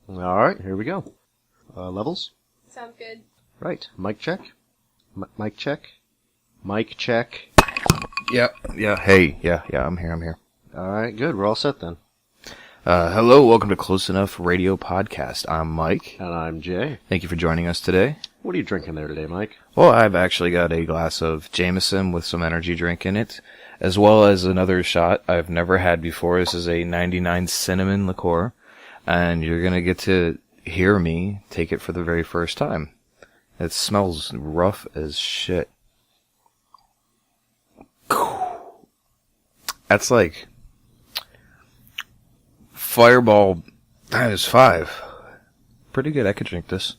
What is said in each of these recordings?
All right, here we go. Levels? Sounds good. Right. Mic check? Mic check? Mic check. Yeah. Hey, yeah, I'm here. All right, good. We're all set then. Hello, welcome to Close Enough Radio Podcast. I'm Mike. And I'm Jay. Thank you for joining us today. What are you drinking there today, Mike? Well, I've actually got a glass of Jameson with some energy drink in it, as well as another shot I've never had before. This is a 99 cinnamon liqueur, and you're going to get to hear me take it for the very first time. It smells rough as shit. That's like Fireball times 5. Pretty good. I could drink this.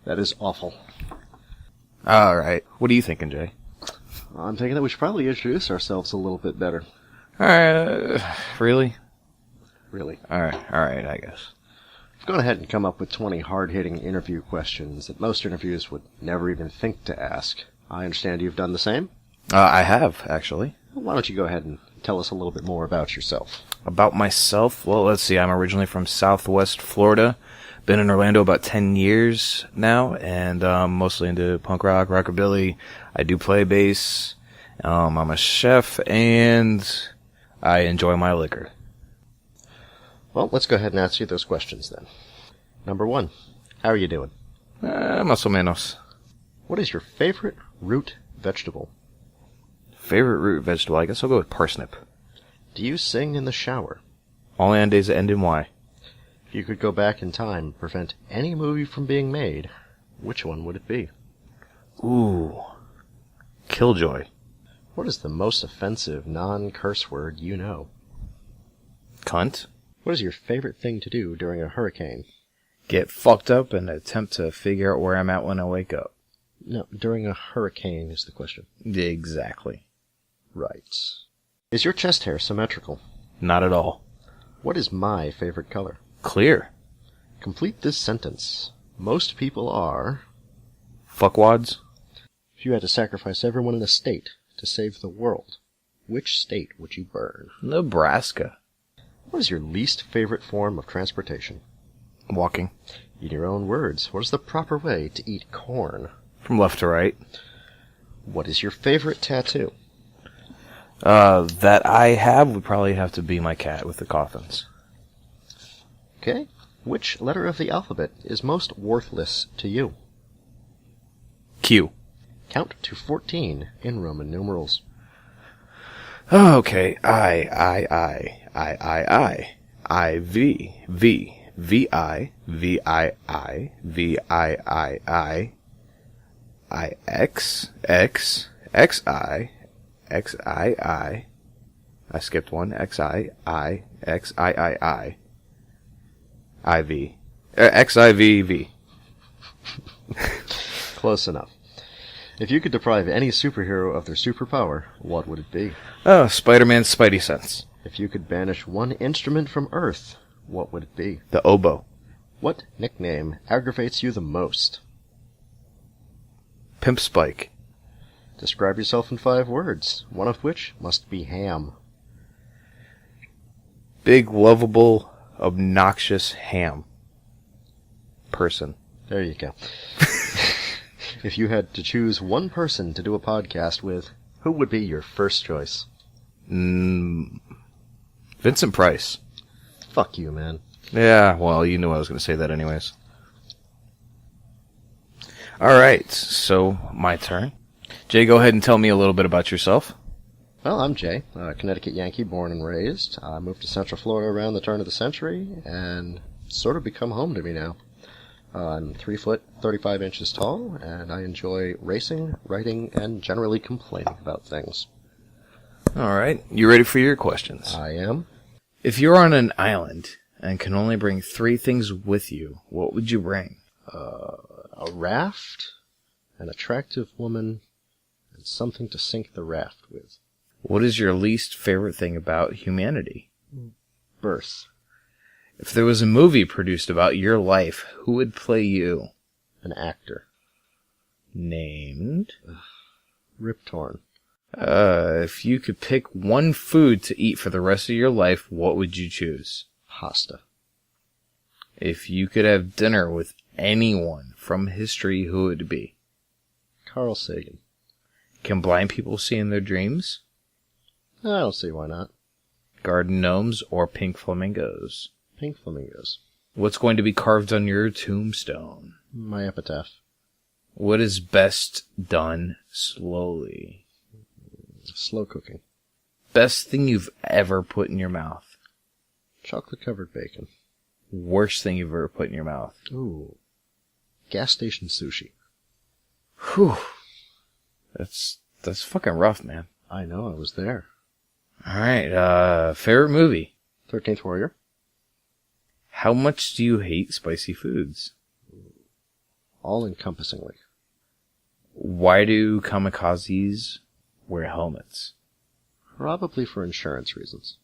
That is awful. Alright. What are you thinking, Jay? I'm thinking that we should probably introduce ourselves a little bit better. Really? Really. Alright, I guess. I've gone ahead and come up with 20 hard-hitting interview questions that most interviews would never even think to ask. I understand you've done the same? I have, actually. Why don't you go ahead and tell us a little bit more about yourself? About myself? Well, let's see. I'm originally from Southwest Florida. Been in Orlando about 10 years now, and mostly into punk rock, rockabilly. I do play bass. I'm a chef, and I enjoy my liquor. Well, let's go ahead and ask you those questions then. Number 1, how are you doing? Más o menos. What is your favorite root vegetable? Favorite root vegetable? I guess I'll go with parsnip. Do you sing in the shower? All Andes end in Y. If you could go back in time and prevent any movie from being made, which one would it be? Ooh. Killjoy. What is the most offensive non-curse word you know? Cunt. What is your favorite thing to do during a hurricane? Get fucked up and attempt to figure out where I'm at when I wake up. No, during a hurricane is the question. Exactly. Right. Is your chest hair symmetrical? Not at all. What is my favorite color? Clear. Complete this sentence. Most people are... Fuckwads. If you had to sacrifice everyone in a state to save the world, which state would you burn? Nebraska. What is your least favorite form of transportation? Walking. In your own words, what is the proper way to eat corn? From left to right. What is your favorite tattoo? That I have would probably have to be my cat with the coffins. Okay. Which letter of the alphabet is most worthless to you? Q. Count to 14 in Roman numerals. Okay. I, V, I, X, I skipped one. XI, IV. XIVV. Close enough. If you could deprive any superhero of their superpower, what would it be? Oh, Spider-Man's Spidey sense. If you could banish one instrument from Earth, what would it be? The oboe. What nickname aggravates you the most? Pimp Spike. Describe yourself in 5 words, one of which must be ham. Big, lovable, obnoxious ham. Person. There you go. If you had to choose one person to do a podcast with, who would be your first choice? Vincent Price. Fuck you, man. Yeah, well, you knew I was going to say that anyways. Alright, so my turn. Jay, go ahead and tell me a little bit about yourself. Well, I'm Jay, a Connecticut Yankee born and raised. I moved to Central Florida around the turn of the century, and sort of become home to me now. I'm 3 foot, 35 inches tall, and I enjoy racing, writing, and generally complaining about things. Alright, you ready for your questions? I am. If you're on an island and can only bring 3 things with you, what would you bring? A raft, an attractive woman, and something to sink the raft with. What is your least favorite thing about humanity? Birth. If there was a movie produced about your life, who would play you? An actor. Named? Rip Torn. If you could pick one food to eat for the rest of your life, what would you choose? Pasta. If you could have dinner with anyone from history, who would it be? Carl Sagan. Can blind people see in their dreams? I don't see why not. Garden gnomes or pink flamingos? Pink flamingos. What's going to be carved on your tombstone? My epitaph. What is best done slowly? Slow cooking. Best thing you've ever put in your mouth? Chocolate-covered bacon. Worst thing you've ever put in your mouth? Ooh. Gas station sushi. Whew. That's fucking rough, man. I know, I was there. Alright, favorite movie? 13th Warrior. How much do you hate spicy foods? All-encompassingly. Why do kamikazes wear helmets? Probably for insurance reasons.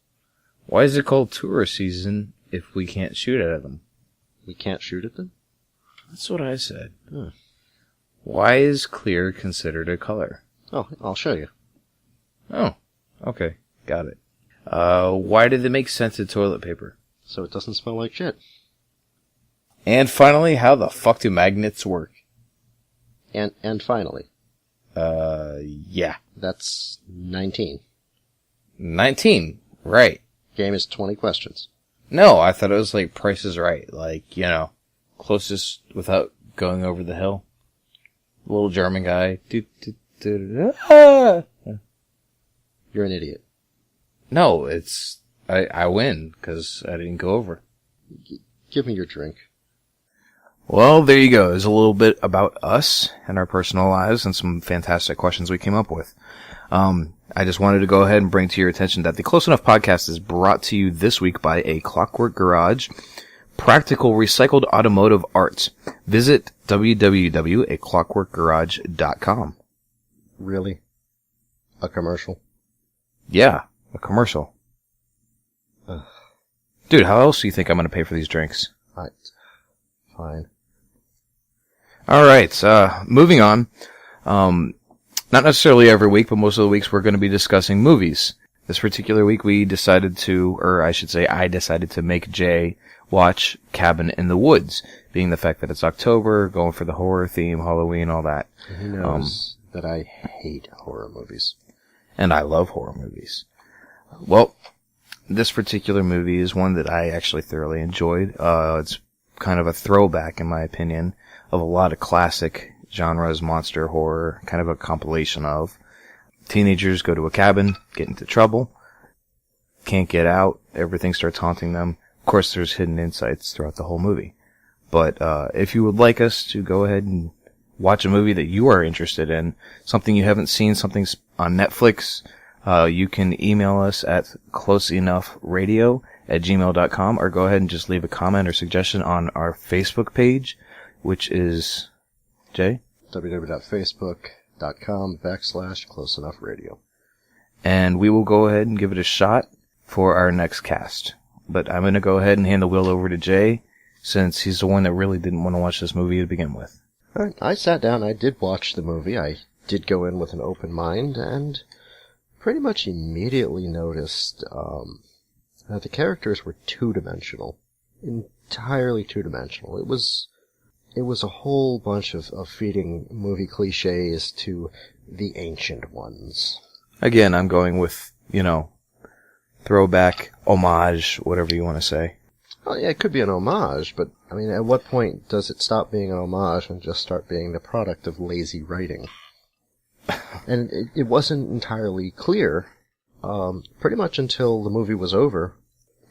Why is it called tourist season if we can't shoot at them? We can't shoot at them? That's what I said. Huh. Why is clear considered a color? Oh, I'll show you. Oh, okay. Got it. Why do they make scented toilet paper? So it doesn't smell like shit. And finally, how the fuck do magnets work? And finally, yeah. that's 19. 19. Right. Game is 20 questions. No, I thought it was like Price is Right. Like, closest without going over the hill. Little German guy. Ah! You're an idiot. No, I win, because I didn't go over. Give me your drink. Well, there you go. There's a little bit about us and our personal lives and some fantastic questions we came up with. I just wanted to go ahead and bring to your attention that the Close Enough podcast is brought to you this week by A Clockwork Garage, practical recycled automotive arts. Visit www.aclockworkgarage.com. Really? A commercial? Yeah, a commercial. Ugh. Dude, how else do you think I'm going to pay for these drinks? Fine. Alright, moving on. Not necessarily every week, but most of the weeks we're going to be discussing movies. This particular week I decided to make Jay watch Cabin in the Woods, being the fact that it's October, going for the horror theme, Halloween, all that. He knows that I hate horror movies. And I love horror movies. Well, this particular movie is one that I actually thoroughly enjoyed. It's kind of a throwback, in my opinion, of a lot of classic genres, monster horror, kind of a compilation of. Teenagers go to a cabin, get into trouble, can't get out, everything starts haunting them. Of course, there's hidden insights throughout the whole movie. But if you would like us to go ahead and watch a movie that you are interested in, something you haven't seen, something's on Netflix, you can email us at closeenoughradio@gmail.com, or go ahead and just leave a comment or suggestion on our Facebook page, which is, Jay? www.facebook.com/closeenoughradio. And we will go ahead and give it a shot for our next cast. But I'm going to go ahead and hand the wheel over to Jay, since he's the one that really didn't want to watch this movie to begin with. All right, I sat down, I did watch the movie, I did go in with an open mind, and pretty much immediately noticed that the characters were two-dimensional. Entirely two-dimensional. It was a whole bunch of feeding movie cliches to the ancient ones. Again, I'm going with, throwback, homage, whatever you want to say. Oh, yeah, it could be an homage, but, I mean, at what point does it stop being an homage and just start being the product of lazy writing? And it wasn't entirely clear, pretty much until the movie was over.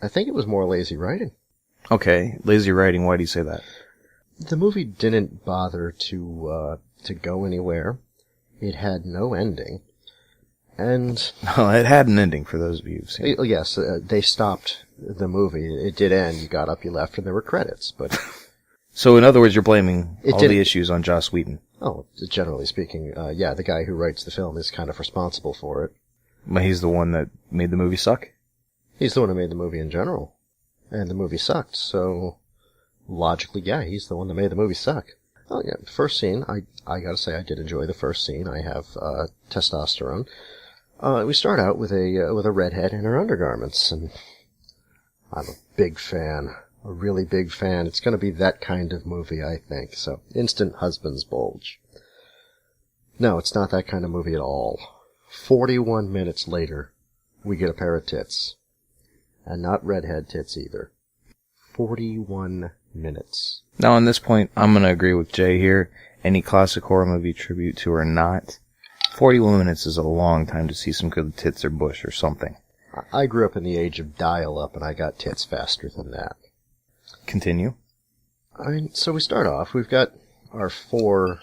I think it was more lazy writing. Okay, lazy writing, why do you say that? The movie didn't bother to go anywhere. It had no ending. And... No, it had an ending for those of you who've seen it. Yes, they stopped the movie. It did end. You got up, you left, and there were credits, but... So, in other words, you're blaming all didn't. the issues on Joss Whedon. Oh, generally speaking, yeah, the guy who writes the film is kind of responsible for it. But he's the one that made the movie suck? He's the one who made the movie in general. And the movie sucked, so... Logically, yeah, he's the one that made the movie suck. Oh, yeah, the first scene, I gotta say, I did enjoy the first scene. I have, testosterone. We start out with a redhead in her undergarments, and I'm a big fan a really big fan. It's going to be that kind of movie, I think. So, instant husband's bulge. No, it's not that kind of movie at all. 41 minutes later, we get a pair of tits. And not redhead tits either. 41 minutes. Now, on this point, I'm going to agree with Jay here. Any classic horror movie tribute to or not, 41 minutes is a long time to see some good tits or bush or something. I grew up in the age of dial-up, and I got tits faster than that. Continue. I mean, so we start off, we've got our five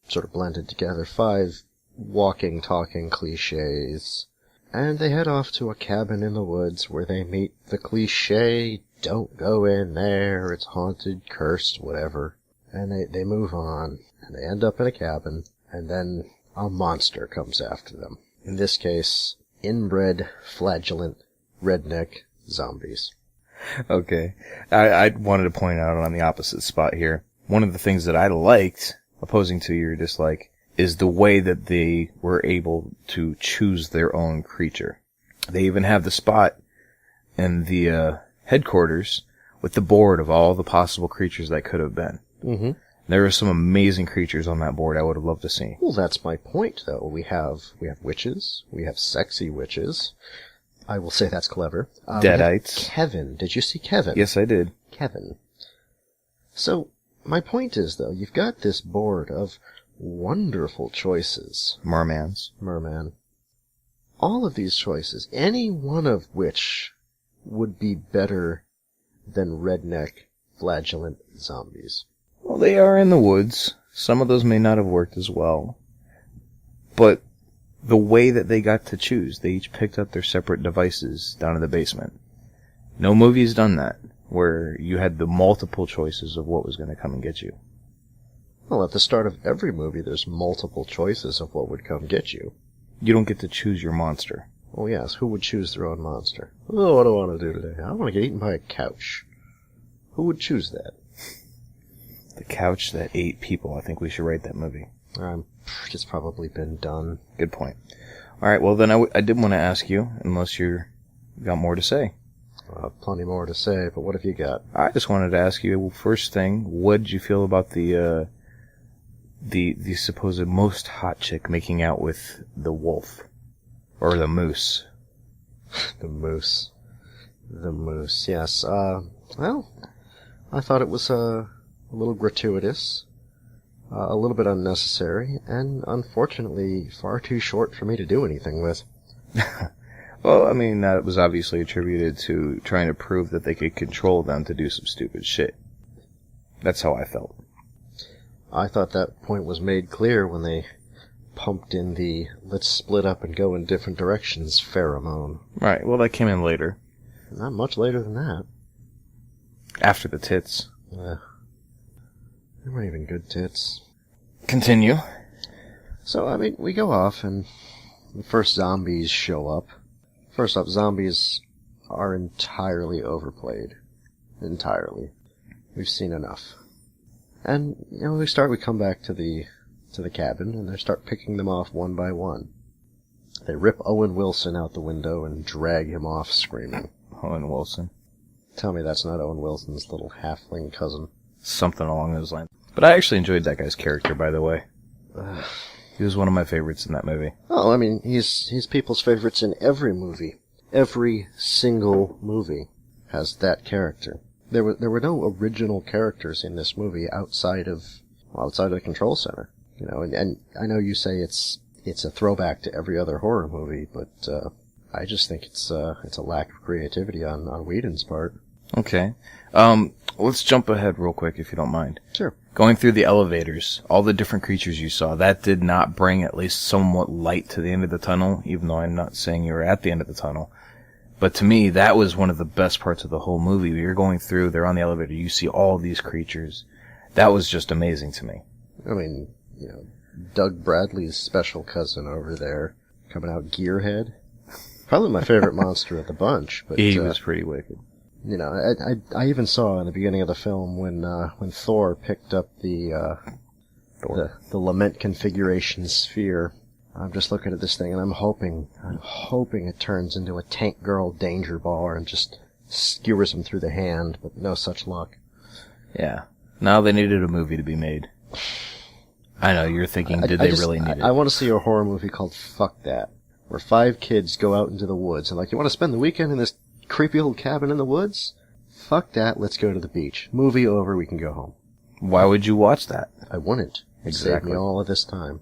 sort of blended together, 5 walking, talking cliches. And they head off to a cabin in the woods where they meet the cliche, don't go in there, it's haunted, cursed, whatever. And they move on, and they end up in a cabin, and then a monster comes after them. In this case, inbred, flagellant, redneck zombies. Okay. I wanted to point out on the opposite spot here. One of the things that I liked, opposing to your dislike, is the way that they were able to choose their own creature. They even have the spot in the headquarters with the board of all the possible creatures that could have been. Mm-hmm. There are some amazing creatures on that board I would have loved to see. Well, that's my point, though. We have witches. We have sexy witches. I will say that's clever. Deadites. Kevin. Did you see Kevin? Yes, I did. Kevin. So, my point is, though, you've got this board of wonderful choices. Merman. All of these choices, any one of which would be better than redneck, flagellant zombies. Well, they are in the woods. Some of those may not have worked as well. But the way that they got to choose, they each picked up their separate devices down in the basement. No movie's done that, where you had the multiple choices of what was going to come and get you. Well, at the start of every movie, there's multiple choices of what would come get you. You don't get to choose your monster. Oh, yes. Who would choose their own monster? Oh, what do I want to do today? I want to get eaten by a couch. Who would choose that? The couch that ate people. I think we should write that movie. It's probably been done. Good point. All right, well, then I did want to ask you, unless you got more to say. Plenty more to say, but what have you got? I just wanted to ask you, first thing, what did you feel about the supposed most hot chick making out with the wolf? Or the moose? The moose, yes. Well, I thought it was a little gratuitous, a little bit unnecessary, and unfortunately far too short for me to do anything with. Well, I mean, that was obviously attributed to trying to prove that they could control them to do some stupid shit. That's how I felt. I thought that point was made clear when they pumped in the let's split up and go in different directions pheromone. Right, well, that came in later. Not much later than that. After the tits. They weren't even good tits. Continue. So, I mean, we go off and the first zombies show up. First off, zombies are entirely overplayed. Entirely. We've seen enough. And, we come back to the cabin, and they start picking them off one by one. They rip Owen Wilson out the window and drag him off screaming. Owen Wilson. Tell me that's not Owen Wilson's little halfling cousin. Something along those lines. But I actually enjoyed that guy's character, by the way. He was one of my favorites in that movie. Oh, I mean, he's people's favorites in every movie. Every single movie has that character. There were no original characters in this movie outside of the control center. And I know you say it's a throwback to every other horror movie, but I just think it's a lack of creativity on Whedon's part. Okay. Let's jump ahead real quick, if you don't mind. Sure. Going through the elevators, all the different creatures you saw, that did not bring at least somewhat light to the end of the tunnel, even though I'm not saying you were at the end of the tunnel. But to me, that was one of the best parts of the whole movie. You're going through, they're on the elevator, you see all these creatures. That was just amazing to me. I mean, Doug Bradley's special cousin over there, coming out Gearhead. Probably my favorite monster of the bunch. But he was pretty wicked. I even saw in the beginning of the film when Thor picked up the Lament Configuration Sphere. I'm just looking at this thing and I'm hoping it turns into a Tank Girl Danger Bar and just skewers him through the hand, but no such luck. Yeah. Now they needed a movie to be made. I know, you're thinking, did they really need it? I want to see a horror movie called Fuck That, where 5 kids go out into the woods and like, you want to spend the weekend in this creepy old cabin in the woods? Fuck that, let's go to the beach. Movie over, we can go home. Why would you watch that? I wouldn't. Exactly. Save me all of this time.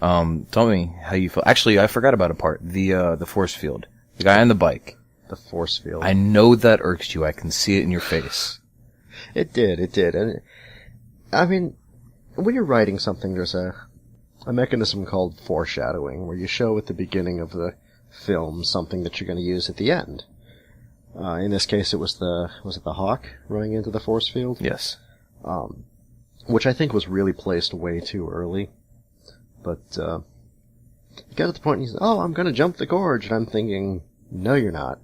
Tell me how you feel. Actually, I forgot about a part. The force field. The guy on the bike. The force field. I know that irks you. I can see it in your face. It did. And I mean, when you're writing something, there's a mechanism called foreshadowing, where you show at the beginning of the film something that you're going to use at the end. In this case, it was it the hawk running into the force field? Yes. Which I think was really placed way too early. But, he got to the point and he said, oh, I'm going to jump the gorge. And I'm thinking, no, you're not.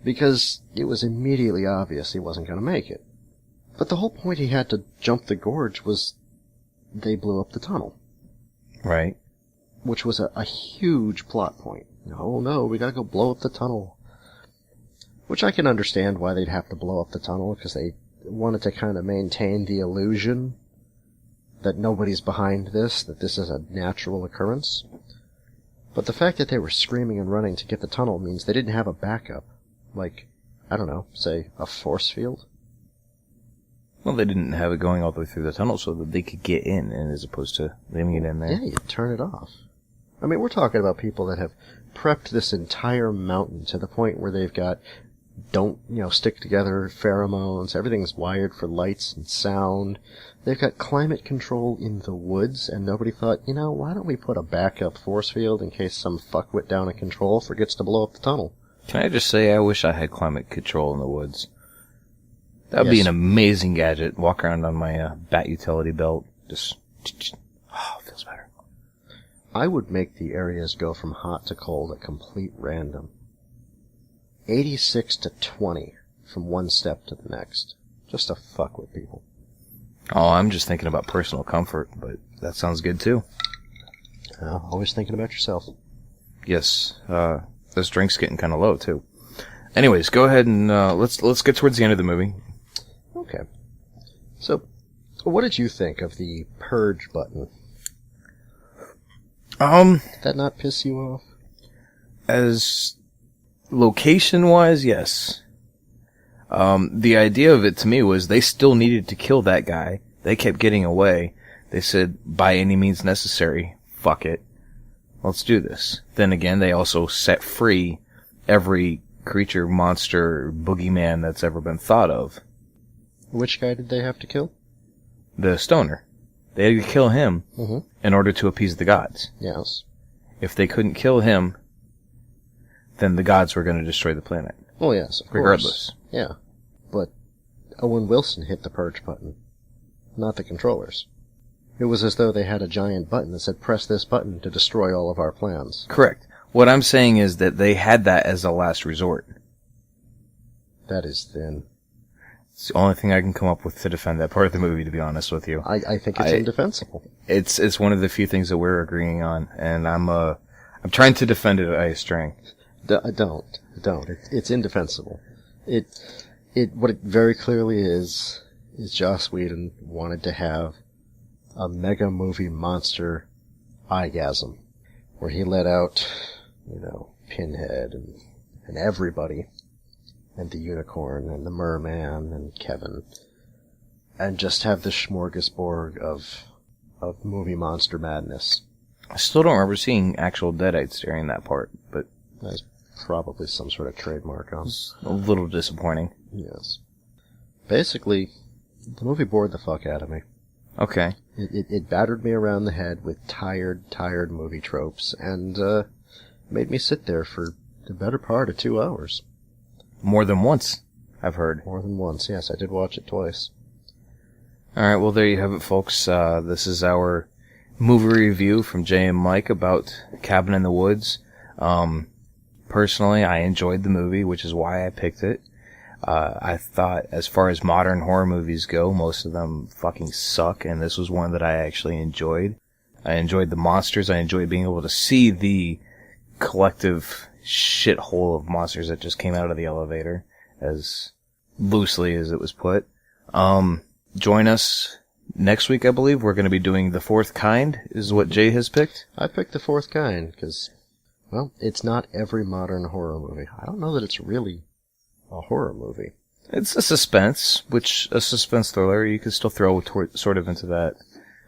Because it was immediately obvious he wasn't going to make it. But the whole point he had to jump the gorge was they blew up the tunnel. Right. Which was a huge plot point. Oh no, we gotta go blow up the tunnel. Which I can understand why they'd have to blow up the tunnel, because they wanted to kind of maintain the illusion that nobody's behind this, that this is a natural occurrence. But the fact that they were screaming and running to get the tunnel means they didn't have a backup. Like, I don't know, say, a force field? Well, they didn't have it going all the way through the tunnel so that they could get in, and as opposed to leaving it in there. Yeah, you turn it off. I mean, we're talking about people that have prepped this entire mountain to the point where they've got stick together pheromones, everything's wired for lights and sound. They've got climate control in the woods, and nobody thought, why don't we put a backup force field in case some fuckwit down at control forgets to blow up the tunnel? Can I just say, I wish I had climate control in the woods. That would be an amazing gadget. Walk around on my bat utility belt. Just, feels better. I would make the areas go from hot to cold at complete random. 86 to 20 from one step to the next. Just to fuck with people. Oh, I'm just thinking about personal comfort, but that sounds good too. Always thinking about yourself. Yes, this drink's getting kind of low too. Anyways, go ahead and let's get towards the end of the movie. Okay. So, what did you think of the purge button? Did that not piss you off? As location-wise, yes. The idea of it to me was they still needed to kill that guy. They kept getting away. They said, by any means necessary, fuck it. Let's do this. Then again, they also set free every creature, monster, boogeyman that's ever been thought of. Which guy did they have to kill? The stoner. They had to kill him in order to appease the gods. Yes. If they couldn't kill him, then the gods were going to destroy the planet. Well, yes, of course. Regardless. Yeah. But Owen Wilson hit the purge button, not the controllers. It was as though they had a giant button that said, press this button to destroy all of our plans. Correct. What I'm saying is that they had that as a last resort. That is thin. It's the only thing I can come up with to defend that part of the movie, to be honest with you. I think it's indefensible. It's one of the few things that we're agreeing on, and I'm trying to defend it at a strength. Don't. It's indefensible. What it very clearly is Joss Whedon wanted to have a mega movie monster eyegasm, where he let out, Pinhead and everybody, and the unicorn and the merman and Kevin, and just have the smorgasbord of movie monster madness. I still don't remember seeing actual deadites during that part, but that's probably some sort of trademark on. It's a little disappointing. Yes. Basically, the movie bored the fuck out of me. Okay. It battered me around the head with tired movie tropes, and made me sit there for the better part of 2 hours. More than once, I've heard. More than once, yes. I did watch it twice. Alright, well there you have it, folks. This is our movie review from Jay and Mike about Cabin in the Woods. Personally, I enjoyed the movie, which is why I picked it. I thought, as far as modern horror movies go, most of them fucking suck, and this was one that I actually enjoyed. I enjoyed the monsters. I enjoyed being able to see the collective shithole of monsters that just came out of the elevator, as loosely as it was put. Join us next week, I believe. We're going to be doing The Fourth Kind, is what Jay has picked. I picked The Fourth Kind because, well, it's not every modern horror movie. I don't know that it's really a horror movie. It's a suspense, a suspense thriller, you could still throw sort of into that.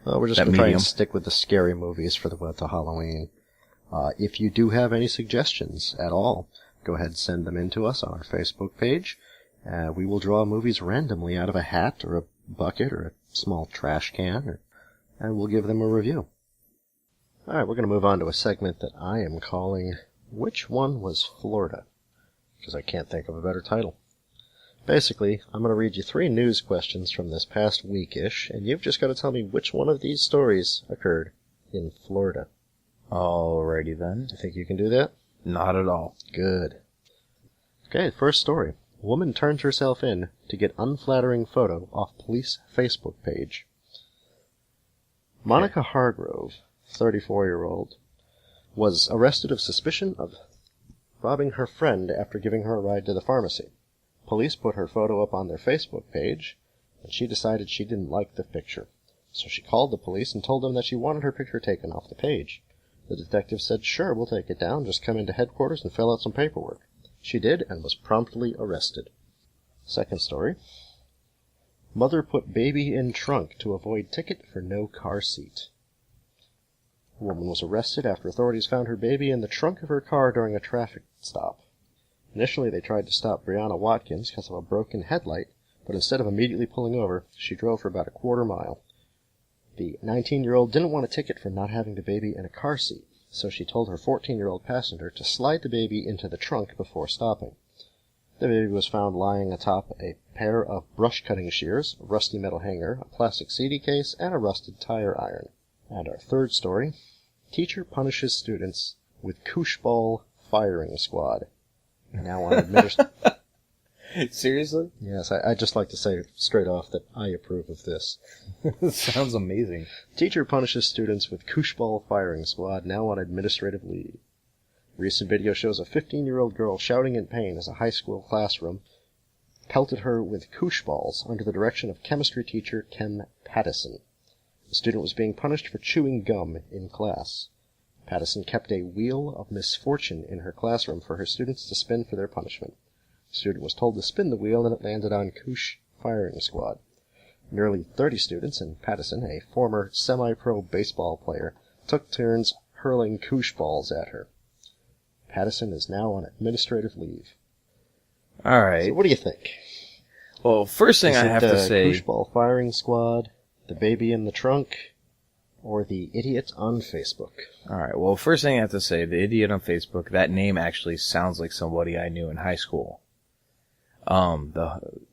Well, we're just going to try and stick with the scary movies for the Halloween. If you do have any suggestions at all, go ahead and send them in to us on our Facebook page. We will draw movies randomly out of a hat or a bucket or a small trash can, and we'll give them a review. Alright, we're going to move on to a segment that I am calling Which One Was Florida? Because I can't think of a better title. Basically, I'm going to read you 3 news questions from this past week-ish, and you've just got to tell me which one of these stories occurred in Florida. Alrighty then. You think you can do that? Not at all. Good. Okay, first story. Woman turns herself in to get unflattering photo off police Facebook page. Monica Hargrove, 34-year-old, was arrested of suspicion of robbing her friend after giving her a ride to the pharmacy. Police put her photo up on their Facebook page, and she decided she didn't like the picture. So she called the police and told them that she wanted her picture taken off the page. The detective said, "Sure, we'll take it down. Just come into headquarters and fill out some paperwork." She did, and was promptly arrested. Second story. Mother put baby in trunk to avoid ticket for no car seat. A woman was arrested after authorities found her baby in the trunk of her car during a traffic stop. Initially, they tried to stop Brianna Watkins because of a broken headlight, but instead of immediately pulling over, she drove for about a quarter mile. The 19-year-old didn't want a ticket for not having the baby in a car seat, so she told her 14-year-old passenger to slide the baby into the trunk before stopping. The baby was found lying atop a pair of brush-cutting shears, a rusty metal hanger, a plastic CD case, and a rusted tire iron. And our third story. Teacher punishes students with kooshball firing squad. Now on Seriously? Yes, I'd just like to say straight off that I approve of this. Sounds amazing. Teacher punishes students with kooshball firing squad, now on administrative leave. Recent video shows a 15-year-old girl shouting in pain as a high school classroom pelted her with kooshballs under the direction of chemistry teacher Ken Pattison. The student was being punished for chewing gum in class. Pattison kept a wheel of misfortune in her classroom for her students to spin for their punishment. The student was told to spin the wheel, and it landed on Koosh firing squad. Nearly 30 students, and Pattison, a former semi-pro baseball player, took turns hurling koosh balls at her. Pattison is now on administrative leave. All right. So what do you think? Well, first thing I have to say... Koosh ball firing squad, the baby in the trunk, or the idiot on Facebook? All right. Well, first thing I have to say, the idiot on Facebook, that name actually sounds like somebody I knew in high school.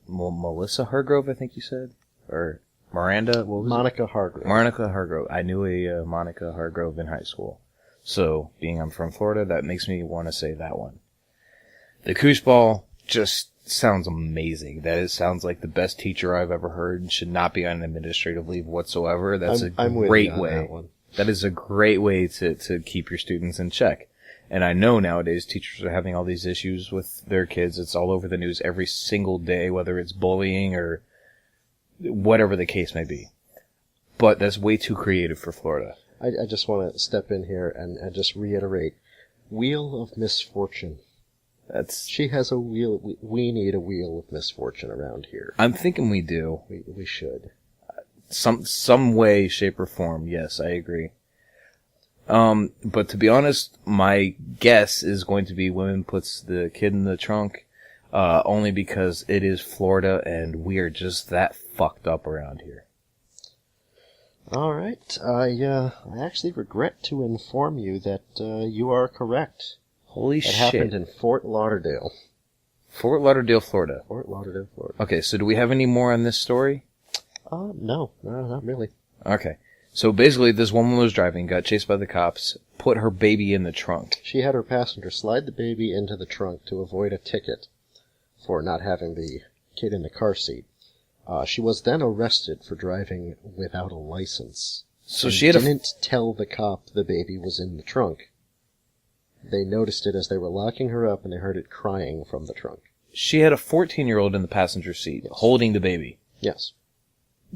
Melissa Hargrove, I think you said? Or Miranda? What was Monica Hargrove. Monica Hargrove. I knew a Monica Hargrove in high school. So, being I'm from Florida, that makes me want to say that one. The kooshball just sounds amazing. That sounds like the best teacher I've ever heard. Should not be on administrative leave whatsoever. That's a great way. That is a great way to keep your students in check. And I know nowadays teachers are having all these issues with their kids. It's all over the news every single day, whether it's bullying or whatever the case may be. But that's way too creative for Florida. I just want to step in here and just reiterate. Wheel of misfortune. She has a wheel. We need a wheel of misfortune around here. I'm thinking we do. We should. Some way, shape, or form. Yes, I agree. But to be honest, my guess is going to be women puts the kid in the trunk, only because it is Florida and we are just that fucked up around here. Alright, I actually regret to inform you that, you are correct. Holy shit. It happened in Fort Lauderdale. Fort Lauderdale, Florida. Fort Lauderdale, Florida. Okay, so do we have any more on this story? No, not really. Okay. So basically, this woman was driving, got chased by the cops, put her baby in the trunk. She had her passenger slide the baby into the trunk to avoid a ticket for not having the kid in the car seat. She was then arrested for driving without a license. So she didn't tell the cop the baby was in the trunk. They noticed it as they were locking her up, and they heard it crying from the trunk. She had a 14-year-old in the passenger seat, holding the baby. Yes.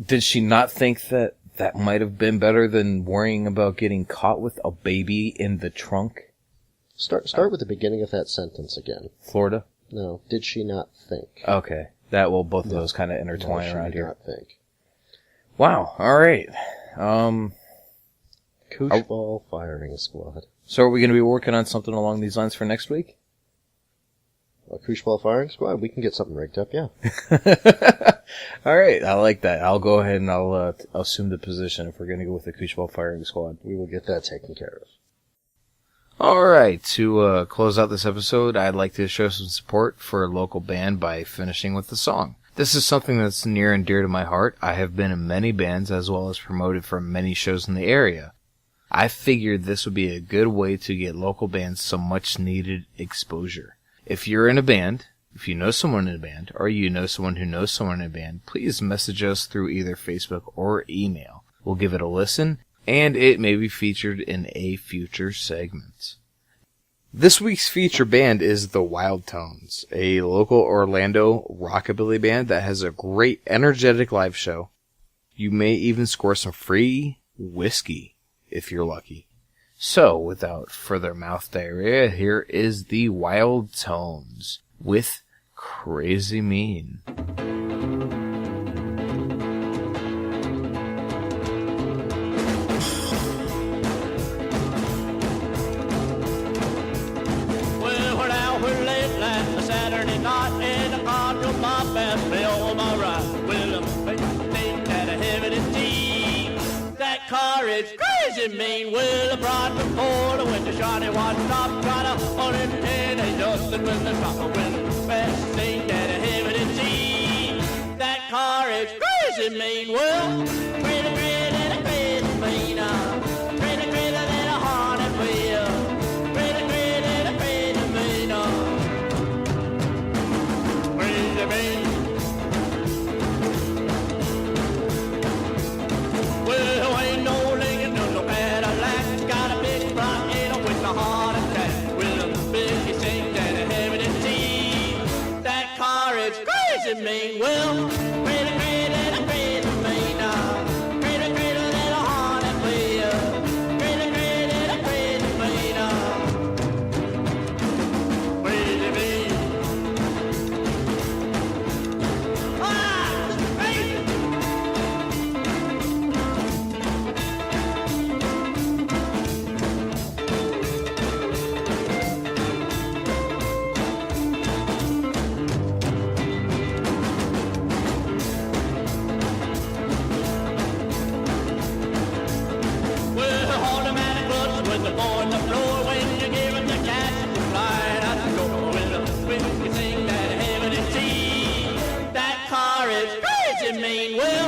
Did she not think that that might have been better than worrying about getting caught with a baby in the trunk? Start with the beginning of that sentence again. Florida? No. Did she not think? Okay. That will both of those kind of intertwine No, around she did here. not think. Wow. All right. Kooshball Firing Squad. So are we going to be working on something along these lines for next week? A Kooshball Firing Squad? We can get something rigged up, yeah. All right. I like that. I'll go ahead and I'll assume the position if we're going to go with the Kooshball Firing Squad. We will get that taken care of. All right. To close out this episode, I'd like to show some support for a local band by finishing with the song. This is something that's near and dear to my heart. I have been in many bands as well as promoted for many shows in the area. I figured this would be a good way to get local bands some much needed exposure. If you're in a band, if you know someone in a band, or you know someone who knows someone in a band, please message us through either Facebook or email. We'll give it a listen, and it may be featured in a future segment. This week's feature band is the Wild Tones, a local Orlando rockabilly band that has a great, energetic live show. You may even score some free whiskey if you're lucky. So, without further mouth diarrhea, here is the Wild Tones with Crazy Mean. Well, we're out here late last Saturday night in a condo, my best bill, my right. Well, I'm think that I have it in tea. That car is crazy mean. Well, I brought the Ford with the shiny one top, trying to hold it in a Justin with the top of wind. Best thing that I have it in tea. That car is crazy mean. Well, crazy, crazy, crazy mean. Crazy, crazy, little haunted wheel. Crazy, crazy, crazy mean. Crazy mean. Well, ain't no Lincoln, no Cadillac. Got a big rock with a heart attack. With a big thing that I have it in tea. That car is crazy mean. Well, crazy, crazy, crazy mean. Crazy, crazy, little haunted wheel. Crazy, crazy, crazy mean. Crazy mean. Ah, crazy. Well, automatic clutch with the boy on the floor when you give him the cash to fly out the door. With the thing that heaven is tea. That car is crazy mean. Well,